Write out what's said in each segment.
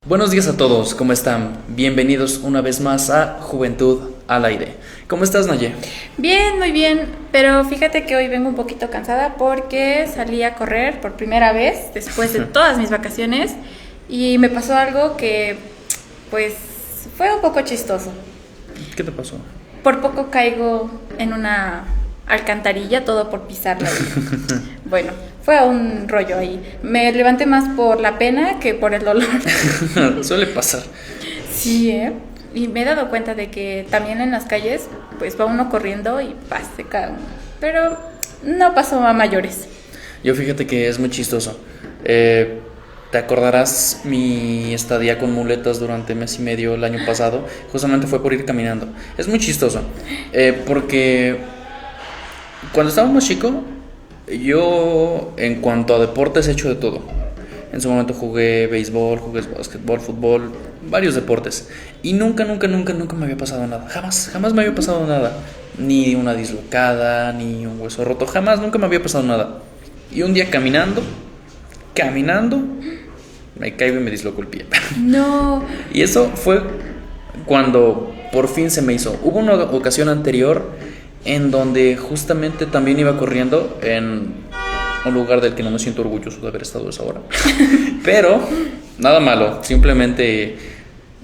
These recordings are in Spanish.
Buenos días a todos, ¿cómo están? Bienvenidos una vez más a Juventud al Aire. ¿Cómo estás, Naye? Bien, muy bien, pero fíjate que hoy vengo un poquito cansada porque salí a correr por primera vez después de todas mis vacaciones y me pasó algo que pues fue un poco chistoso. ¿Qué te pasó? Por poco caigo en una alcantarilla, todo por pisarla. Bueno, fue un rollo ahí. Me levanté más por la pena que por el dolor. Suele pasar. Sí, ¿eh? Y me he dado cuenta de que también en las calles, pues va uno corriendo y se cae uno. Pero no pasó a mayores. Yo fíjate que es muy chistoso. Te acordarás mi estadía con muletas durante mes y medio el año pasado. Justamente fue por ir caminando. Es muy chistoso. Porque cuando estaba más chico, yo en cuanto a deportes he hecho de todo. En su momento jugué béisbol, jugué básquetbol, fútbol, varios deportes. Y nunca me había pasado nada. Jamás me había pasado nada. Ni una dislocada, ni un hueso roto. Nunca me había pasado nada. Y un día caminando, me caigo y me disloco el pie. No. Y eso fue cuando por fin se me hizo. Hubo una ocasión anterior en donde justamente también iba corriendo en un lugar del que no me siento orgulloso de haber estado a esa hora. Pero nada malo, simplemente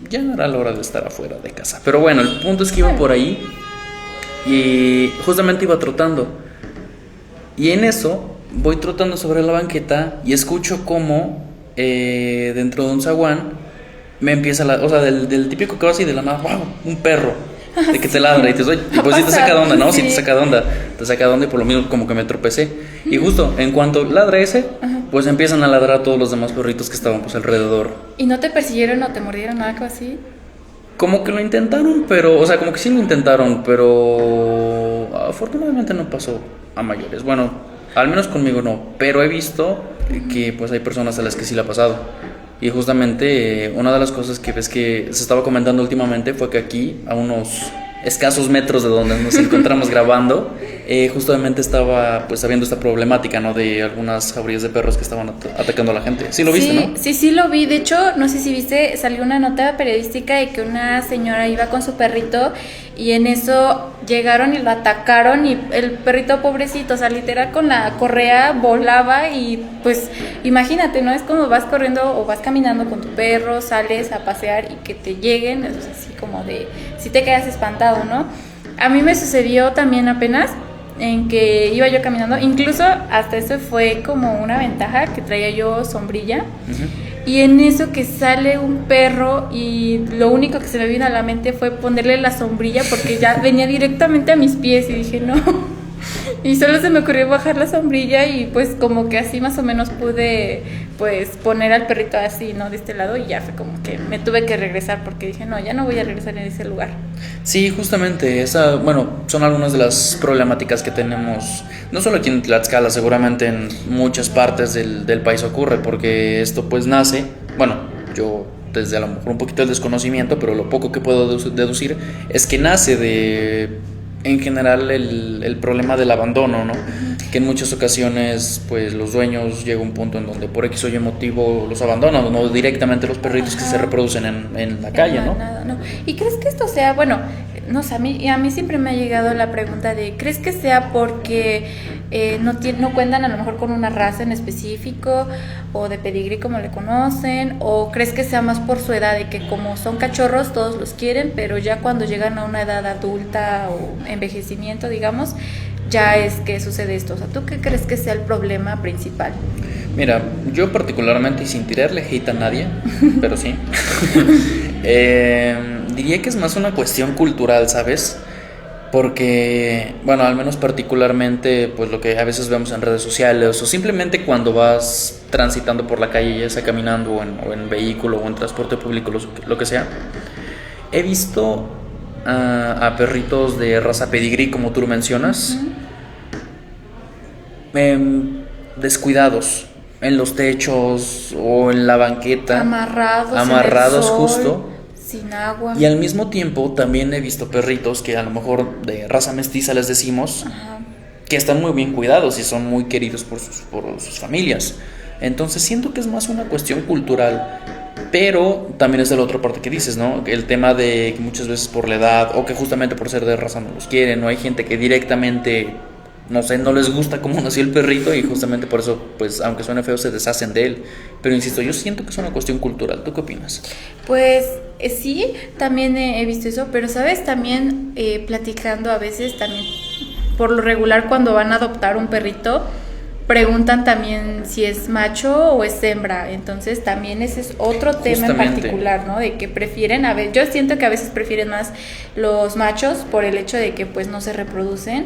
ya era la hora de estar afuera de casa. Pero bueno, el punto es que iba por ahí y justamente iba trotando. Y en eso voy trotando sobre la banqueta y escucho como dentro de un zaguán me empieza o sea, del típico que va así de la nada, wow, un perro. De que te ladra y te doy, y pues sí te saca de onda, ¿no? Sí, te saca de onda y por lo mismo como que me tropecé. Y justo en cuanto ladra ese, pues empiezan a ladrar todos los demás perritos que estaban pues alrededor. ¿Y no te persiguieron o te mordieron o algo así? Como que lo intentaron, pero, o sea, como que sí lo intentaron, pero afortunadamente no pasó a mayores. Bueno, al menos conmigo no, pero he visto que pues hay personas a las que sí le ha pasado. Y justamente una de las cosas que ves que se estaba comentando últimamente fue que aquí, a unos escasos metros de donde nos encontramos grabando, justamente estaba pues habiendo esta problemática, ¿no? De algunas jaurías de perros que estaban atacando a la gente. Sí lo viste, ¿no? Sí lo vi. De hecho, no sé si viste, salió una nota periodística de que una señora iba con su perrito y en eso llegaron y la atacaron y el perrito pobrecito, o sea, literal con la correa volaba y pues imagínate, ¿no? Es como vas corriendo o vas caminando con tu perro, sales a pasear y que te lleguen, es así como de, si te quedas espantado, ¿no? A mí me sucedió también apenas en que iba yo caminando, incluso hasta eso fue como una ventaja que traía yo sombrilla. Y en eso que sale un perro y lo único que se me vino a la mente fue ponerle la sombrilla porque ya venía directamente a mis pies y dije no. Y solo se me ocurrió bajar la sombrilla y pues como que así más o menos pude pues poner al perrito así, ¿no? De este lado y ya fue como que me tuve que regresar porque dije no, ya no voy a regresar en ese lugar. Sí, justamente, son algunas de las problemáticas que tenemos, no solo aquí en Tlaxcala, seguramente en muchas partes del país ocurre, porque esto pues nace, bueno, yo desde a lo mejor un poquito el desconocimiento, pero lo poco que puedo deducir es que nace de, en general, el problema del abandono, ¿no? Que en muchas ocasiones pues los dueños llega un punto en donde por X o Y motivo los abandonan, no directamente los perritos que se reproducen en la calle, ¿no? No. ¿Y crees que esto sea, bueno, no sé, a mí siempre me ha llegado la pregunta de, ¿crees que sea porque no cuentan a lo mejor con una raza en específico o de pedigrí como le conocen? ¿O crees que sea más por su edad, de que como son cachorros todos los quieren, pero ya cuando llegan a una edad adulta o envejecimiento, digamos, ya es que sucede esto? O sea, ¿tú qué crees que sea el problema principal? Mira, yo particularmente, y sin tirarle hate a nadie, pero sí, diría que es más una cuestión cultural, ¿sabes? Porque, bueno, al menos particularmente, pues lo que a veces vemos en redes sociales o simplemente cuando vas transitando por la calle, ya sea caminando o en vehículo o en transporte público, lo que sea, he visto a perritos de raza pedigrí, como tú lo mencionas, descuidados en los techos o en la banqueta, amarrados en el sol, justo, sin agua. y al mismo tiempo también he visto perritos que a lo mejor de raza mestiza les decimos, que están muy bien cuidados y son muy queridos por sus familias. Entonces siento que es más una cuestión cultural Pero también es de la otra parte que dices, ¿no? El tema de que muchas veces por la edad o que justamente por ser de raza no los quieren, o hay gente que directamente, no sé, no les gusta cómo nació el perrito y justamente por eso, pues aunque suene feo, se deshacen de él. Pero insisto, yo siento que es una cuestión cultural. ¿Tú qué opinas? Pues sí, también he visto eso, pero sabes, también platicando a veces, también por lo regular cuando van a adoptar un perrito, preguntan también si es macho o es hembra. Entonces también ese es otro tema en particular, ¿no? De que prefieren, a ver, yo siento que a veces prefieren más los machos por el hecho de que pues no se reproducen.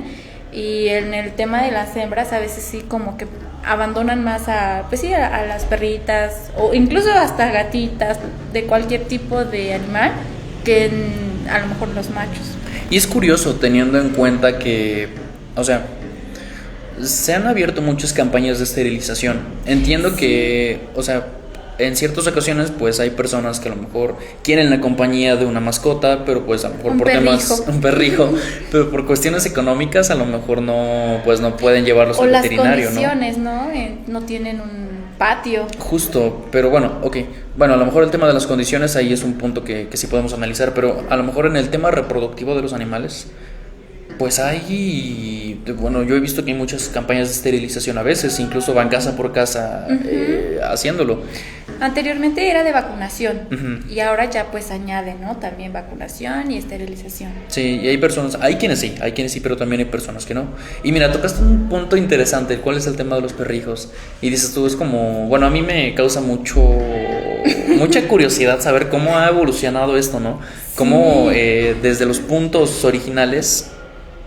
Y en el tema de las hembras a veces sí como que abandonan más a, pues sí, a las perritas o incluso hasta gatitas de cualquier tipo de animal que a lo mejor los machos. Y es curioso teniendo en cuenta que, o sea, se han abierto muchas campañas de esterilización. Entiendo que, o sea, en ciertas ocasiones pues hay personas que a lo mejor quieren la compañía de una mascota, pero pues a lo mejor Un por perrijo. temas, un perrijo, pero por cuestiones económicas a lo mejor no, pues no pueden llevarlos O al las veterinario, condiciones, ¿no? No tienen un patio. Justo, pero bueno, ok. Bueno, a lo mejor el tema de las condiciones ahí es un punto que sí podemos analizar, pero a lo mejor en el tema reproductivo de los animales, pues hay, bueno, yo he visto que hay muchas campañas de esterilización a veces, incluso van casa por casa haciéndolo. Anteriormente era de vacunación Ujú. y ahora ya pues añade, ¿no? También vacunación y esterilización. Sí, y hay personas, hay quienes sí, pero también hay personas que no. Y mira, tocaste un punto interesante, el cual es el tema de los perrijos. Y dices tú, es como, bueno, a mí me causa mucha curiosidad saber cómo ha evolucionado esto, ¿no? Cómo desde los puntos originales,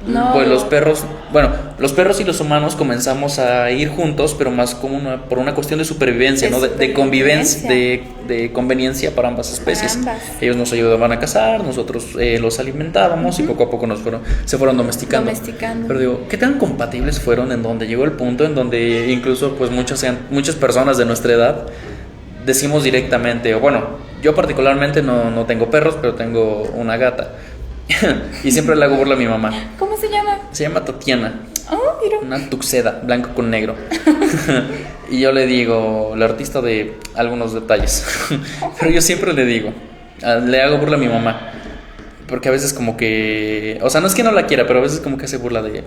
No. pues los perros y los humanos comenzamos a ir juntos, pero más como por una cuestión de supervivencia, ¿no? De convivencia, de conveniencia para ambas especies. Para ambas. Ellos nos ayudaban a cazar, nosotros los alimentábamos y poco a poco se fueron domesticando. Pero digo, ¿qué tan compatibles fueron en donde llegó el punto en donde incluso pues muchas personas de nuestra edad decimos directamente, o bueno, yo particularmente no tengo perros, pero tengo una gata. Y siempre le hago burla a mi mamá. ¿Cómo se llama? Se llama Tatiana. Oh, mira. Una tuxeda, blanco con negro. Y yo le digo, la artista de algunos detalles. Pero yo siempre le hago burla a mi mamá. Porque a veces como que, o sea, no es que no la quiera, pero a veces como que hace burla de ella.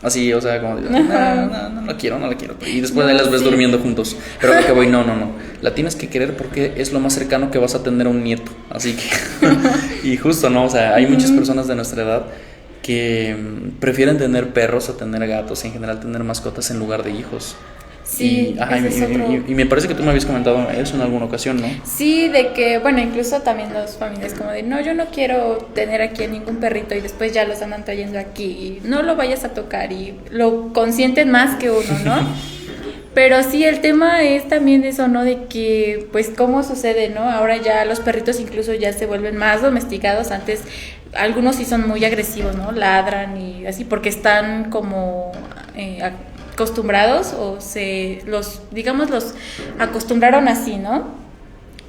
Así, o sea, como no la quiero. Y después de las ves durmiendo juntos. Pero a lo que voy, no. La tienes que querer porque es lo más cercano que vas a tener a un nieto. Así que, y justo, ¿no? O sea, hay muchas personas de nuestra edad que prefieren tener perros o tener gatos, en general tener mascotas en lugar de hijos. Sí, y me parece que tú me habías comentado eso en alguna ocasión, ¿no? Sí, de que, bueno, incluso también las familias como de, no, yo no quiero tener aquí a ningún perrito y después ya los andan trayendo aquí y no lo vayas a tocar y lo consienten más que uno, ¿no? Pero sí, el tema es también eso, ¿no? De que, pues, ¿cómo sucede, no? Ahora ya los perritos incluso ya se vuelven más domesticados. Antes, algunos sí son muy agresivos, ¿no? Ladran y así porque están como acostumbrados o los acostumbraron así, ¿no?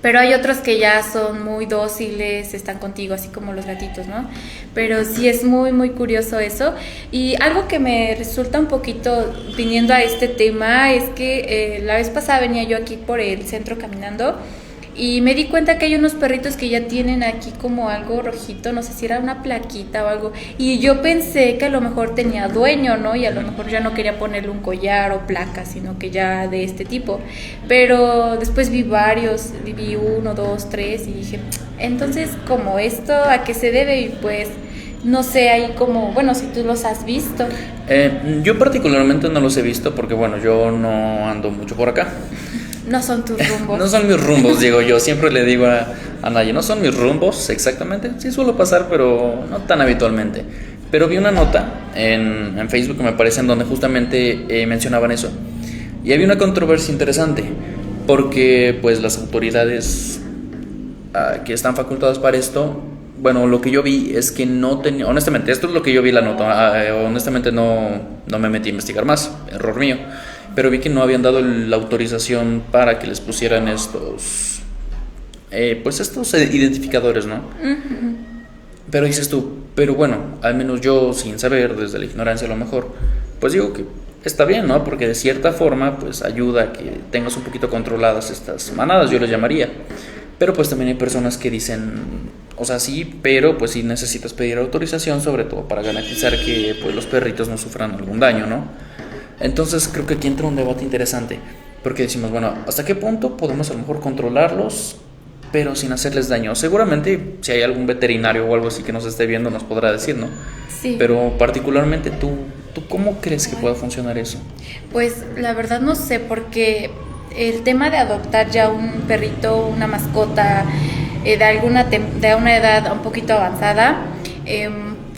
Pero hay otros que ya son muy dóciles, están contigo, así como los gatitos, ¿no? Pero sí es muy, muy curioso eso. Y algo que me resulta un poquito, viniendo a este tema, es que la vez pasada venía yo aquí por el centro caminando y me di cuenta que hay unos perritos que ya tienen aquí como algo rojito, no sé si era una plaquita o algo, y yo pensé que a lo mejor tenía dueño, ¿no? Y a lo mejor ya no quería ponerle un collar o placa, sino que ya de este tipo, pero después vi varios, vi 1, 2, 3 y dije, entonces, ¿cómo esto a qué se debe? Y pues no sé, ahí como, bueno, si tú los has visto. Yo particularmente no los he visto porque, bueno, yo no ando mucho por acá. No son tus rumbos. No son mis rumbos, digo yo. Siempre le digo a Naye, no son mis rumbos exactamente. Sí suelo pasar, pero no tan habitualmente. Pero vi una nota en Facebook, me parece, en donde justamente mencionaban eso. Y había una controversia interesante, porque pues las autoridades que están facultadas para esto, bueno, lo que yo vi es que no tenía, honestamente, esto es lo que yo vi en la nota, honestamente no me metí a investigar más, error mío, pero vi que no habían dado la autorización para que les pusieran estos identificadores, ¿no? Uh-huh. Pero dices tú, pero bueno, al menos yo sin saber, desde la ignorancia a lo mejor, pues digo que está bien, ¿no? Porque de cierta forma, pues ayuda a que tengas un poquito controladas estas manadas, yo les llamaría. Pero pues también hay personas que dicen, o sea, sí, pero pues sí necesitas pedir autorización, sobre todo para garantizar que pues los perritos no sufran algún daño, ¿no? Entonces creo que aquí entra un debate interesante, porque decimos, bueno, ¿hasta qué punto podemos a lo mejor controlarlos, pero sin hacerles daño? Seguramente si hay algún veterinario o algo así que nos esté viendo nos podrá decir, ¿no? Sí. Pero particularmente tú ¿cómo crees que pueda funcionar eso? Pues la verdad no sé, porque el tema de adoptar ya un perrito, una mascota de una edad un poquito avanzada,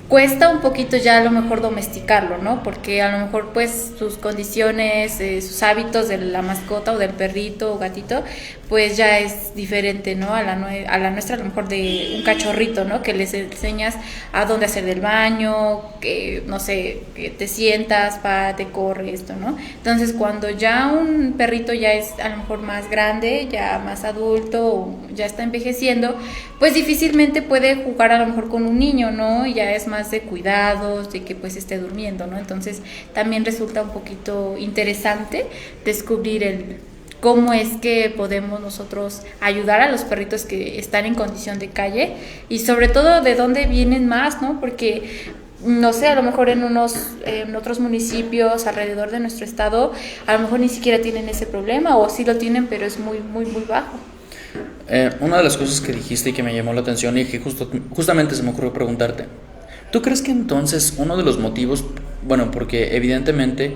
cuesta un poquito ya a lo mejor domesticarlo, ¿no? Porque a lo mejor pues sus condiciones, sus hábitos de la mascota o del perrito o gatito, pues ya es diferente, ¿no? A la nuestra, a lo mejor de un cachorrito, ¿no? Que les enseñas a dónde hacer del baño, que no sé, que te sientas, te corre esto, ¿no? Entonces cuando ya un perrito ya es a lo mejor más grande, ya más adulto, o ya está envejeciendo, pues difícilmente puede jugar a lo mejor con un niño, ¿no? Ya es más de cuidados, de que pues esté durmiendo, ¿no? Entonces también resulta un poquito interesante descubrir cómo es que podemos nosotros ayudar a los perritos que están en condición de calle y sobre todo de dónde vienen más, ¿no? Porque no sé, a lo mejor en otros municipios alrededor de nuestro estado a lo mejor ni siquiera tienen ese problema o sí lo tienen, pero es muy muy muy bajo. Una de las cosas que dijiste y que me llamó la atención y que justamente se me ocurrió preguntarte, ¿tú crees que entonces uno de los motivos, bueno, porque evidentemente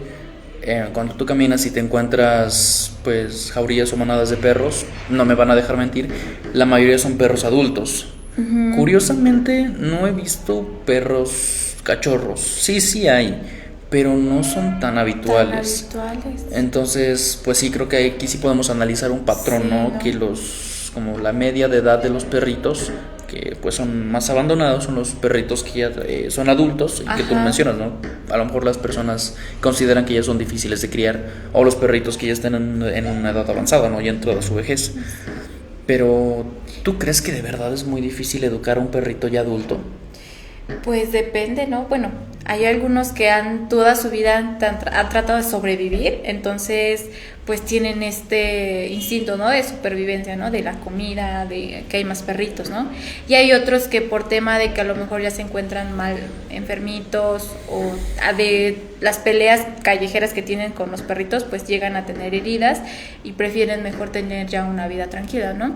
cuando tú caminas y te encuentras pues jaurías o manadas de perros, no me van a dejar mentir, la mayoría son perros adultos? Uh-huh. Curiosamente no he visto perros cachorros, sí hay, pero no son tan habituales. Entonces pues sí, creo que aquí sí podemos analizar un patrón, sí, ¿no? Que como la media de edad de los perritos que pues son más abandonados son los perritos que ya son adultos y que tú mencionas, ¿no? A lo mejor las personas consideran que ya son difíciles de criar, o los perritos que ya están en una edad avanzada, ¿no? Ya entrada su vejez. Pero ¿tú crees que de verdad es muy difícil educar a un perrito ya adulto? Pues depende, ¿no? Bueno, hay algunos que toda su vida han tratado de sobrevivir, entonces pues tienen este instinto, ¿no? De supervivencia, ¿no? De la comida, de que hay más perritos, ¿no? Y hay otros que por tema de que a lo mejor ya se encuentran mal enfermitos o de las peleas callejeras que tienen con los perritos, pues llegan a tener heridas y prefieren mejor tener ya una vida tranquila, ¿no?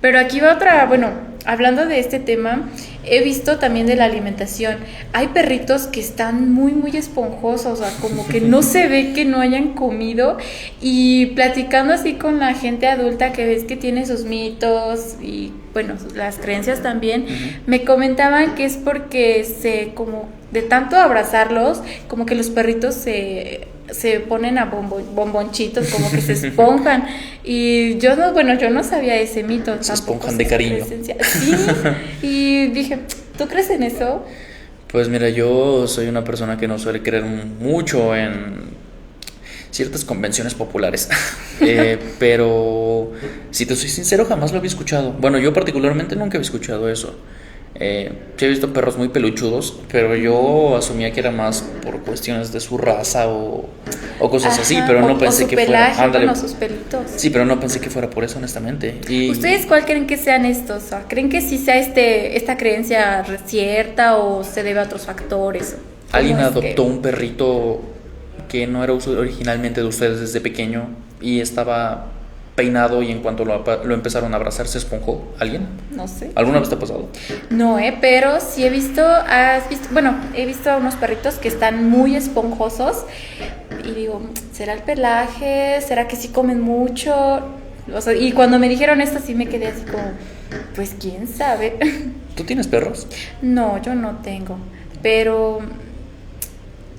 Pero aquí va otra, bueno, hablando de este tema, he visto también de la alimentación. Hay perritos que están muy, muy esponjosos, o sea, como que no se ve que no hayan comido. Y platicando así con la gente adulta que ves que tiene sus mitos y, bueno, las creencias también, me comentaban que es porque como de tanto abrazarlos, como que los perritos se ponen a bombonchitos, como que se esponjan. Y yo no sabía ese mito. Se esponjan de cariño. Sí, y dije, ¿tú crees en eso? Pues mira, yo soy una persona que no suele creer mucho en ciertas convenciones populares. Pero si te soy sincero, jamás lo había escuchado. Bueno, yo particularmente nunca había escuchado eso. Sí he visto perros muy peluchudos, pero yo asumía que era más por cuestiones de su raza o cosas así, pero no pensé que pelaje, fuera. Bueno, sus pelitos. Sí, pero no pensé que fuera por eso, honestamente. ¿Ustedes cuál creen que sean estos? O sea, ¿creen que sí sea esta creencia cierta o se debe a otros factores? ¿Alguien adoptó un perrito que no era originalmente de ustedes desde pequeño y estaba peinado y en cuanto lo empezaron a abrazar se esponjó? ¿Alguien? No sé. ¿Alguna vez te ha pasado? No, pero sí he visto, he visto a unos perritos que están muy esponjosos y digo, ¿será el pelaje? ¿Será que sí comen mucho? O sea, y cuando me dijeron esto sí me quedé así como, pues quién sabe. ¿Tú tienes perros? No, yo no tengo, pero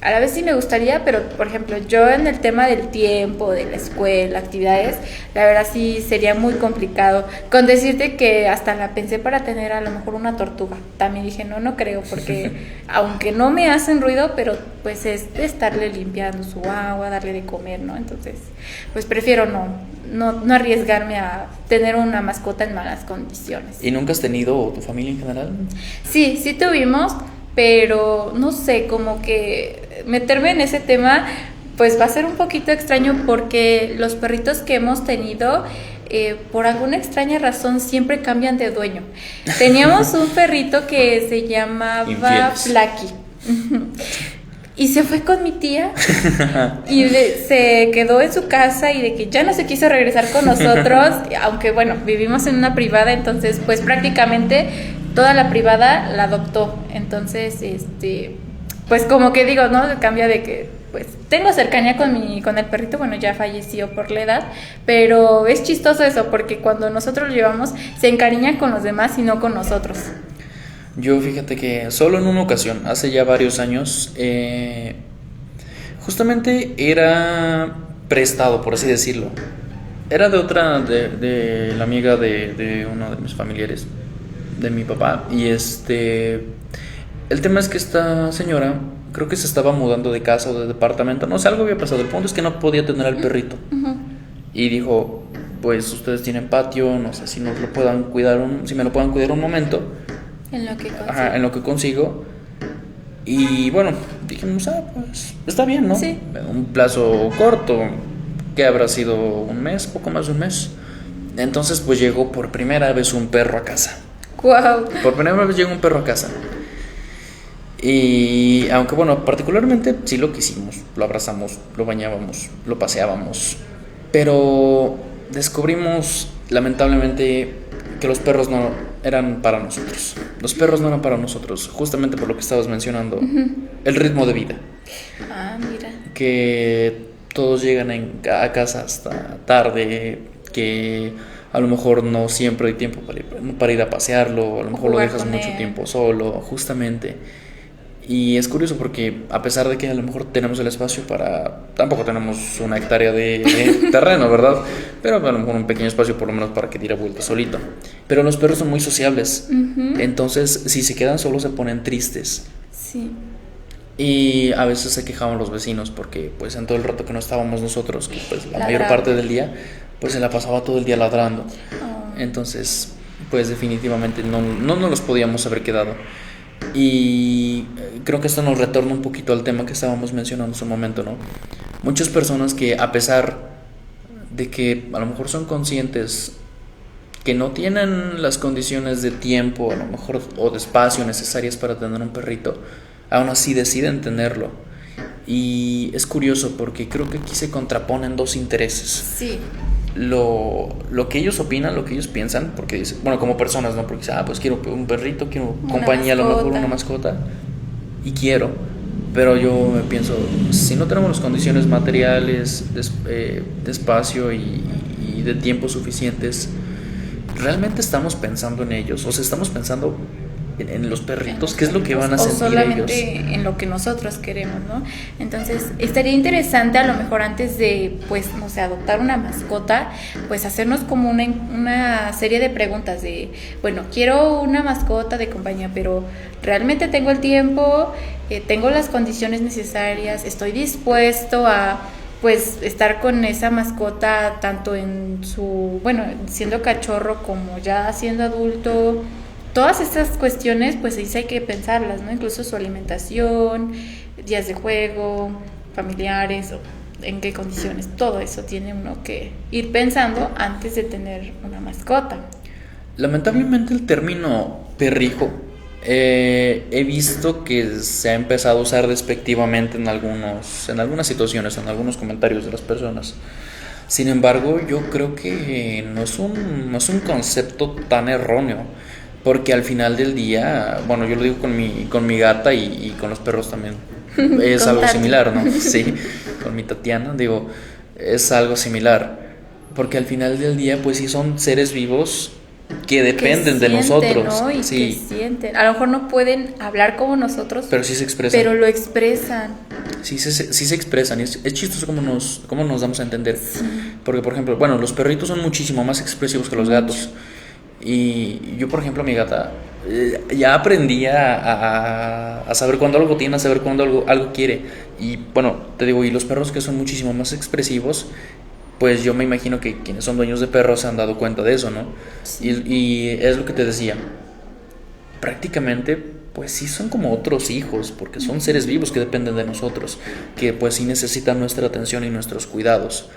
a la vez sí me gustaría, pero por ejemplo, yo en el tema del tiempo, de la escuela, actividades, la verdad sí sería muy complicado. Con decirte que hasta la pensé para tener a lo mejor una tortuga. También dije, no creo, porque aunque no me hacen ruido, pero pues es de estarle limpiando su agua, darle de comer, ¿no? Entonces, pues prefiero no arriesgarme a tener una mascota en malas condiciones. ¿Y nunca has tenido tu familia en general? Sí tuvimos, pero no sé, como que meterme en ese tema pues va a ser un poquito extraño porque los perritos que hemos tenido, por alguna extraña razón, siempre cambian de dueño. Teníamos un perrito que se llamaba Infieles. Flaky. Y se fue con mi tía y se quedó en su casa y de que ya no se quiso regresar con nosotros, aunque bueno, vivimos en una privada, entonces pues prácticamente toda la privada la adoptó. Entonces, pues como que digo, ¿no? Cambia de que pues tengo cercanía con el perrito, bueno, ya falleció por la edad, pero es chistoso eso porque cuando nosotros lo llevamos se encariña con los demás y no con nosotros. Yo fíjate que solo en una ocasión, hace ya varios años, justamente era prestado, por así decirlo. Era de la amiga de uno de mis familiares, de mi papá. Y el tema es que esta señora, creo que se estaba mudando de casa o de departamento, no sé, algo había pasado. El punto es que no podía tener al perrito. Uh-huh. Y dijo, pues ustedes tienen patio, no sé si nos lo puedan cuidar, si me lo puedan cuidar un momento. En lo que consigo. Ajá, en lo que consigo. Y bueno, dijimos, pues está bien, ¿no? Sí. Un plazo corto, que habrá sido un mes, poco más de un mes. Entonces pues llegó por primera vez un perro a casa. Wow. Por primera vez llegó un perro a casa. Y aunque bueno, particularmente sí lo quisimos, lo abrazamos, lo bañábamos, lo paseábamos. Pero descubrimos lamentablemente que los perros no eran para nosotros. Los perros no eran para nosotros, justamente por lo que estabas mencionando. Uh-huh. El ritmo de vida. Ah, mira. Que todos llegan a casa hasta tarde, que a lo mejor no siempre hay tiempo para ir a pasearlo, a lo mejor lo dejas mucho tiempo solo, justamente. Y es curioso porque a pesar de que a lo mejor tenemos el espacio tampoco tenemos una hectárea de terreno, ¿verdad? Pero a lo mejor un pequeño espacio por lo menos para que diera vuelta solito. Pero los perros son muy sociables. Uh-huh. Entonces si se quedan solos se ponen tristes. Sí. Y a veces se quejaban los vecinos porque pues en todo el rato que no estábamos nosotros, que pues la mayor parte del día, pues se la pasaba todo el día ladrando. Oh. Entonces pues definitivamente no nos los podíamos haber quedado. Y creo que esto nos retorna un poquito al tema que estábamos mencionando hace un momento, ¿no? Muchas personas que a pesar de que a lo mejor son conscientes que no tienen las condiciones de tiempo a lo mejor o de espacio necesarias para tener un perrito, aún así deciden tenerlo. Y es curioso porque creo que aquí se contraponen dos intereses. Sí. Lo que ellos opinan, lo que ellos piensan, porque dicen, bueno, como personas, ¿no? Porque dicen, pues quiero un perrito, quiero compañía, a lo mejor una mascota, y quiero, pero yo me pienso, si no tenemos las condiciones materiales, de espacio y de tiempo suficientes, ¿realmente estamos pensando en ellos? O sea, estamos pensando en los perritos, ¿qué es lo que van a sentir solamente ellos? En lo que nosotros queremos, ¿no? Entonces, estaría interesante a lo mejor antes de, pues, no sé, adoptar una mascota, pues hacernos como una serie de preguntas de, bueno, quiero una mascota de compañía, pero ¿realmente tengo el tiempo? ¿Tengo las condiciones necesarias? ¿Estoy dispuesto a, pues, estar con esa mascota tanto en siendo cachorro como ya siendo adulto? Todas estas cuestiones, pues sí hay que pensarlas, ¿no? Incluso su alimentación, días de juego, familiares, en qué condiciones, todo eso tiene uno que ir pensando antes de tener una mascota. Lamentablemente el término perrijo he visto que se ha empezado a usar despectivamente en algunas situaciones, en algunos comentarios de las personas. Sin embargo, yo creo que no es un concepto tan erróneo. Porque al final del día, bueno, yo lo digo con mi gata y con los perros también. Es algo similar, ¿no? Sí, con mi Tatiana, digo, es algo similar. Porque al final del día, pues sí son seres vivos que dependen de nosotros. ¿No? Y sí. Que sienten. A lo mejor no pueden hablar como nosotros, pero sí se expresan. Pero lo expresan. Sí se expresan. Y es chistoso cómo nos damos a entender. Sí. Porque, por ejemplo, bueno, los perritos son muchísimo más expresivos que los gatos. Y yo, por ejemplo, mi gata, ya aprendí a saber cuándo algo tiene, a saber cuándo algo quiere. Y bueno, te digo, y los perros que son muchísimo más expresivos, pues yo me imagino que quienes son dueños de perros se han dado cuenta de eso, ¿no? Sí. Y es lo que te decía. prácticamente pues sí son como otros hijos, porque son seres vivos que dependen de nosotros, que pues sí necesitan nuestra atención y nuestros cuidados.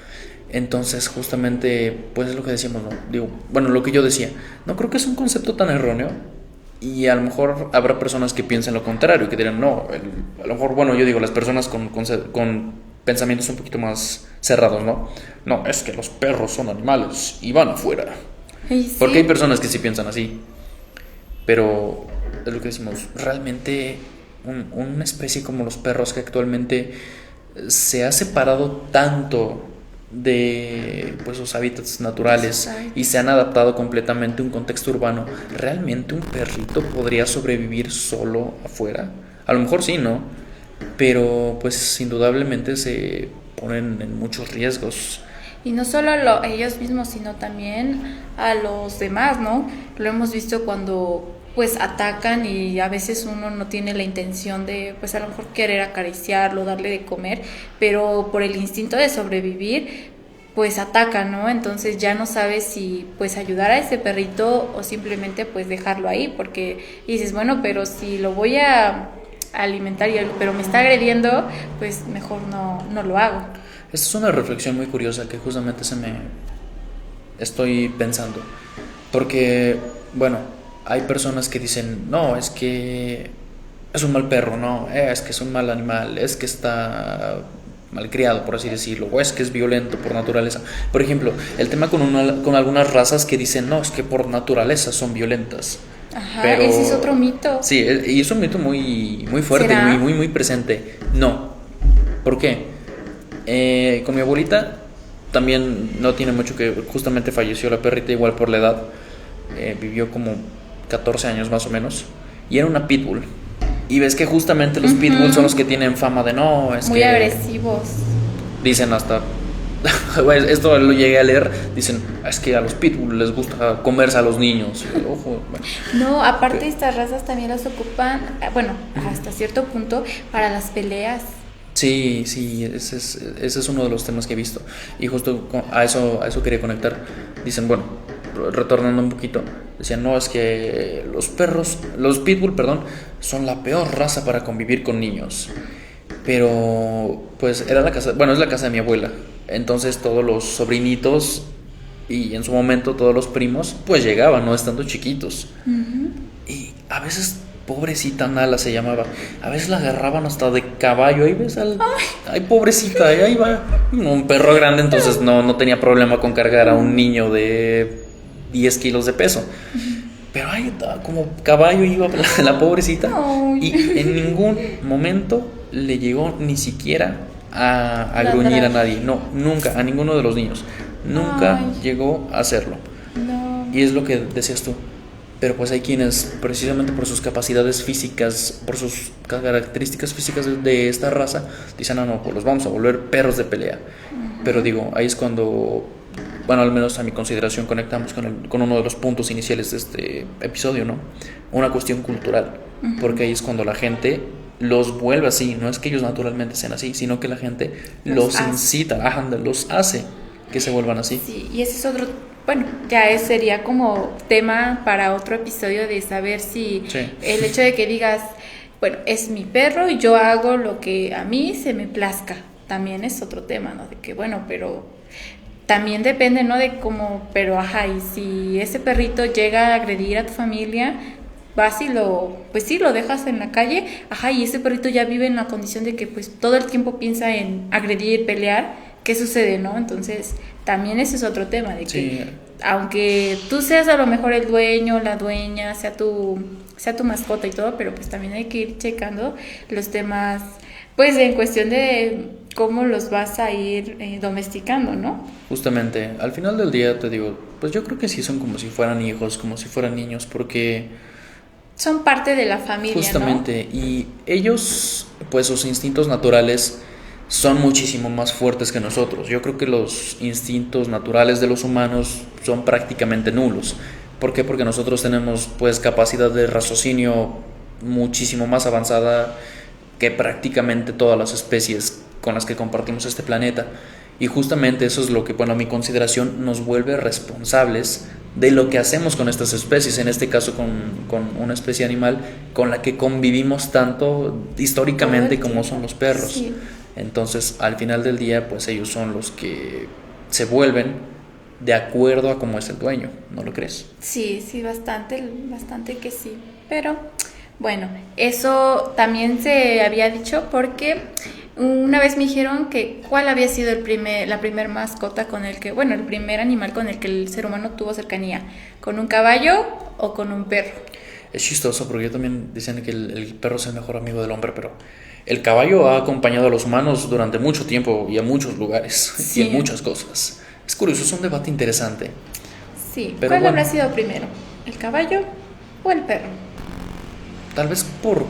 Entonces justamente pues es lo que decíamos, ¿no? Digo, bueno, lo que yo decía, no creo que es un concepto tan erróneo, y a lo mejor habrá personas que piensen lo contrario, que dirán, no, a lo mejor, bueno, yo digo, las personas con pensamientos un poquito más cerrados, ¿no? No, es que los perros son animales y van afuera. Y sí. Porque hay personas que sí piensan así. Pero es lo que decimos, realmente una especie como los perros que actualmente se ha separado tanto de pues sus hábitats naturales y se han adaptado completamente a un contexto urbano, ¿realmente un perrito podría sobrevivir solo afuera? A lo mejor sí, ¿no? Pero pues indudablemente se ponen en muchos riesgos. Y no solo a ellos mismos, sino también a los demás, ¿no? Lo hemos visto cuando pues atacan y a veces uno no tiene la intención de pues a lo mejor querer acariciarlo, darle de comer, pero por el instinto de sobrevivir pues atacan, ¿no? Entonces ya no sabes si pues ayudar a ese perrito o simplemente pues dejarlo ahí, porque dices, bueno, pero si lo voy a alimentar pero me está agrediendo, pues mejor no lo hago. Esta es una reflexión muy curiosa que justamente estoy pensando, porque bueno, hay personas que dicen, no, es que es un mal perro, no, es que es un mal animal, es que está malcriado, por así decirlo, o es que es violento por naturaleza. Por ejemplo, el tema con algunas razas que dicen, no, es que por naturaleza son violentas. Ajá, pero ese es otro mito. sí, y es un mito muy, muy fuerte, ¿Será? muy presente. No, ¿por qué? Con mi abuelita también no tiene mucho que justamente falleció la perrita igual por la edad. Vivió como 14 años más o menos y era una pitbull. Y ves que justamente los pitbulls son los que tienen fama de no, es muy que agresivos. dicen hasta esto lo llegué a leer, dicen, es que a los pitbull les gusta comerse a los niños. Ojo, bueno. No, aparte estas razas también las ocupan, bueno, hasta cierto punto para las peleas. Sí, ese es uno de los temas que he visto. Y justo a eso quería conectar. Dicen, bueno, retornando un poquito, decían, no, es que los pitbull, perdón, son la peor raza para convivir con niños. Pero, pues, es la casa de mi abuela. Entonces todos los sobrinitos y en su momento todos los primos, pues llegaban, ¿no? Estando chiquitos. Uh-huh. Y a veces... pobrecita Nala se llamaba. A veces la agarraban hasta de caballo. Ahí ves ay, pobrecita, ahí va. Un perro grande, entonces no tenía problema con cargar a un niño de 10 kilos de peso. Pero ahí como caballo iba la pobrecita. Y en ningún momento le llegó ni siquiera a gruñir a nadie. No, nunca, a ninguno de los niños. Nunca llegó a hacerlo. No. Y es lo que decías tú. Pero pues hay quienes, precisamente por sus capacidades físicas, por sus características físicas de esta raza, dicen, no, pues los vamos a volver perros de pelea. Uh-huh. Pero digo, ahí es cuando, bueno, al menos a mi consideración conectamos con uno de los puntos iniciales de este episodio, ¿no? Una cuestión cultural. Uh-huh. Porque ahí es cuando la gente los vuelve así. No es que ellos naturalmente sean así, sino que la gente los incita, los hace que se vuelvan así. Sí, y ese es otro... Bueno, ya sería como tema para otro episodio de saber si el hecho de que digas, bueno, es mi perro y yo hago lo que a mí se me plazca, también es otro tema, ¿no? De que, bueno, pero también depende, ¿no? De cómo, pero ajá, y si ese perrito llega a agredir a tu familia, vas y pues sí, lo dejas en la calle, ajá, y ese perrito ya vive en la condición de que pues todo el tiempo piensa en agredir, pelear, ¿qué sucede, no? Entonces, también ese es otro tema, de que aunque tú seas a lo mejor el dueño, la dueña, sea tu mascota y todo, pero pues también hay que ir checando los temas, pues en cuestión de cómo los vas a ir domesticando, ¿no? Justamente, al final del día te digo, pues yo creo que sí son como si fueran hijos, como si fueran niños, porque... son parte de la familia, justamente, ¿no? Y ellos, pues sus instintos naturales son muchísimo más fuertes que nosotros. Yo creo que los instintos naturales de los humanos son prácticamente nulos. ¿Por qué? Porque nosotros tenemos pues capacidad de raciocinio muchísimo más avanzada que prácticamente todas las especies con las que compartimos este planeta. Y justamente eso es lo que, bueno, a mi consideración nos vuelve responsables de lo que hacemos con estas especies, en este caso con una especie animal con la que convivimos tanto históricamente como son los perros. Sí. Entonces, al final del día, pues ellos son los que se vuelven de acuerdo a cómo es el dueño, ¿no lo crees? Sí, sí, bastante que sí. Pero bueno, eso también se había dicho porque una vez me dijeron que cuál había sido la primer mascota con el que, bueno, el primer animal con el que el ser humano tuvo cercanía, con un caballo o con un perro. Es chistoso porque yo también dicen que el perro es el mejor amigo del hombre, pero el caballo ha acompañado a los humanos durante mucho tiempo y a muchos lugares Sí. y en muchas cosas. Es curioso, es un debate interesante. Sí, Pero ¿cuál bueno. habrá sido primero? ¿El caballo o el perro? Tal vez por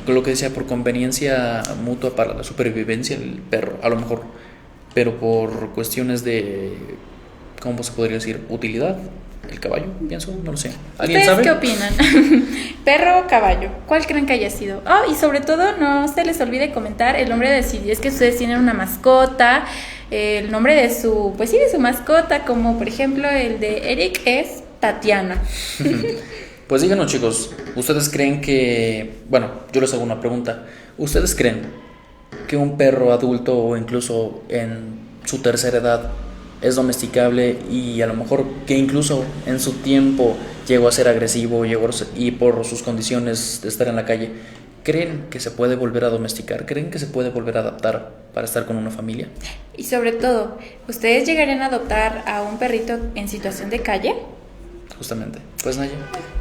lo que decía, por conveniencia mutua para la supervivencia el perro, a lo mejor, pero por cuestiones de, ¿cómo se podría decir? Utilidad, el caballo, pienso, no lo sé. ¿Alguien ¿Ustedes sabe? qué opinan? ¿Perro o caballo? ¿Cuál creen que haya sido? Oh, y sobre todo no se les olvide comentar el nombre de si es que ustedes tienen una mascota, el nombre de su, pues sí, de su mascota, como por ejemplo el de Eric es Tatiana. Pues díganos, chicos, ¿ustedes creen que, bueno, yo les hago una pregunta, ¿ustedes creen que un perro adulto o incluso en su tercera edad es domesticable y a lo mejor que incluso en su tiempo llegó a ser agresivo y por sus condiciones de estar en la calle, creen que se puede volver a domesticar? ¿Creen que se puede volver a adaptar para estar con una familia? Y sobre todo, ¿ustedes llegarían a adoptar a un perrito en situación de calle? Justamente. Pues Naya,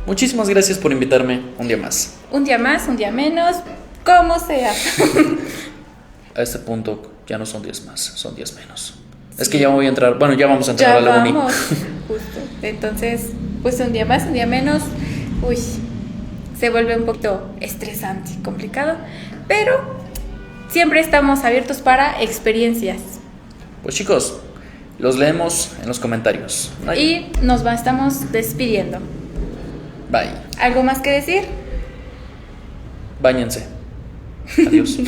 muchísimas gracias por invitarme un día más. Un día más, un día menos, como sea. A este punto ya no son días más, son días menos. Es Sí. que ya voy a entrar, bueno, ya vamos a entrar Ya a la uni. vamos, justo. Entonces, pues un día más, un día menos, uy, se vuelve un poquito estresante, complicado, pero siempre estamos abiertos para experiencias. Pues chicos, los leemos en los comentarios. Naya, Y nos estamos despidiendo. bye. ¿Algo más que decir? Báñense. Adiós.